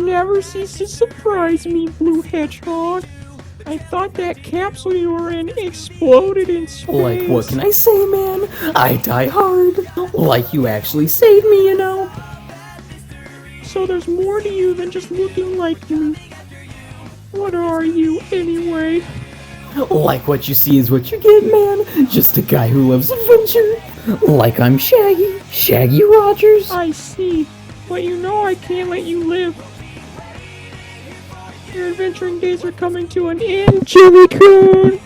never cease to surprise me, Blue Hedgehog. I thought that capsule you were in exploded in space. Like, what can I say, man? I die hard. Like, you actually saved me, you know? So there's more to you than just looking like me. What are you, anyway? Like, what you see is what you get, man. Just a guy who loves adventure. Like, I'm Shaggy. Shaggy Rogers. I see. But you know I can't let you live. Your adventuring days are coming to an end, Chili Coon!